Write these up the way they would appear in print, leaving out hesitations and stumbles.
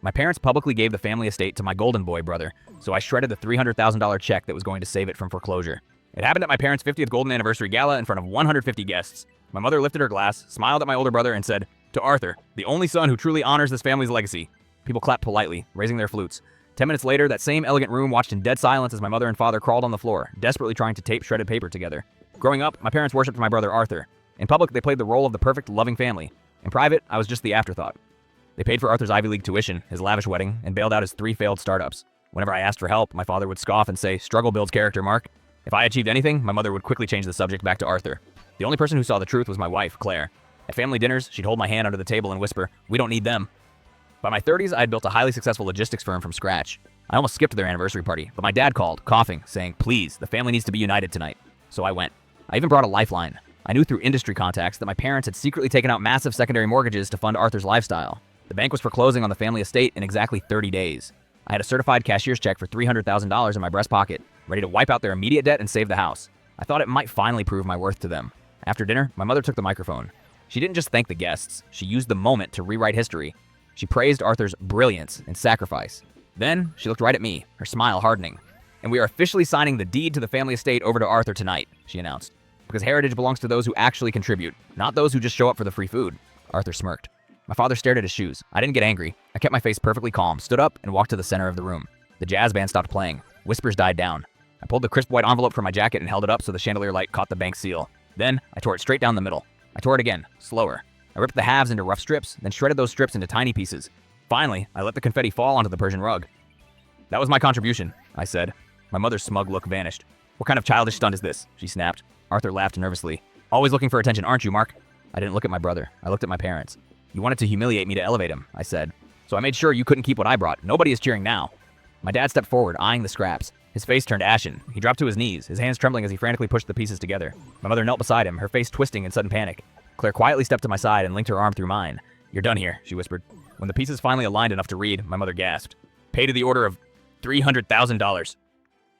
My parents publicly gave the family estate to my golden boy brother, so I shredded the $300,000 check that was going to save it from foreclosure. It happened at my parents' 50th golden anniversary gala in front of 150 guests. My mother lifted her glass, smiled at my older brother, and said, "To Arthur, the only son who truly honors this family's legacy." People clapped politely, raising their flutes. 10 minutes later, that same elegant room watched in dead silence as my mother and father crawled on the floor, desperately trying to tape shredded paper together. Growing up, my parents worshipped my brother Arthur. In public, they played the role of the perfect, loving family. In private, I was just the afterthought. They paid for Arthur's Ivy League tuition, his lavish wedding, and bailed out his 3 failed startups. Whenever I asked for help, my father would scoff and say, "Struggle builds character, Mark." If I achieved anything, my mother would quickly change the subject back to Arthur. The only person who saw the truth was my wife, Claire. At family dinners, she'd hold my hand under the table and whisper, "We don't need them." By my 30s, I had built a highly successful logistics firm from scratch. I almost skipped their anniversary party, but my dad called, coughing, saying, "Please, the family needs to be united tonight." So I went. I even brought a lifeline. I knew through industry contacts that my parents had secretly taken out massive secondary mortgages to fund Arthur's lifestyle. The bank was foreclosing on the family estate in exactly 30 days. I had a certified cashier's check for $300,000 in my breast pocket, ready to wipe out their immediate debt and save the house. I thought it might finally prove my worth to them. After dinner, my mother took the microphone. She didn't just thank the guests, she used the moment to rewrite history. She praised Arthur's brilliance and sacrifice. Then, she looked right at me, her smile hardening. "And we are officially signing the deed to the family estate over to Arthur tonight," she announced. "Because heritage belongs to those who actually contribute, not those who just show up for the free food." Arthur smirked. My father stared at his shoes. I didn't get angry. I kept my face perfectly calm, stood up, and walked to the center of the room. The jazz band stopped playing. Whispers died down. I pulled the crisp white envelope from my jacket and held it up so the chandelier light caught the bank seal. Then, I tore it straight down the middle. I tore it again, slower. I ripped the halves into rough strips, then shredded those strips into tiny pieces. Finally, I let the confetti fall onto the Persian rug. "That was my contribution," I said. My mother's smug look vanished. "What kind of childish stunt is this?" she snapped. Arthur laughed nervously. "Always looking for attention, aren't you, Mark?" I didn't look at my brother. I looked at my parents. "You wanted to humiliate me to elevate him," I said. "So I made sure you couldn't keep what I brought. Nobody is cheering now." My dad stepped forward, eyeing the scraps. His face turned ashen. He dropped to his knees, his hands trembling as he frantically pushed the pieces together. My mother knelt beside him, her face twisting in sudden panic. Claire quietly stepped to my side and linked her arm through mine. "You're done here," she whispered. When the pieces finally aligned enough to read, my mother gasped. "Pay to the order of $300,000.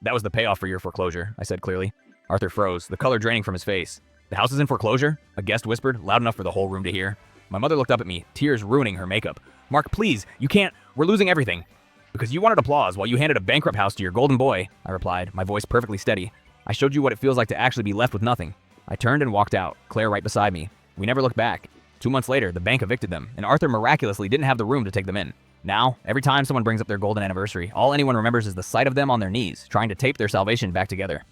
"That was the payoff for your foreclosure," I said clearly. Arthur froze, the color draining from his face. "The house is in foreclosure?" a guest whispered, loud enough for the whole room to hear. My mother looked up at me, tears ruining her makeup. "Mark, please, you can't. We're losing everything." "Because you wanted applause while you handed a bankrupt house to your golden boy," I replied, my voice perfectly steady. "I showed you what it feels like to actually be left with nothing." I turned and walked out, Claire right beside me. We never looked back. 2 months later, the bank evicted them, and Arthur miraculously didn't have the room to take them in. Now, every time someone brings up their golden anniversary, all anyone remembers is the sight of them on their knees, trying to tape their salvation back together.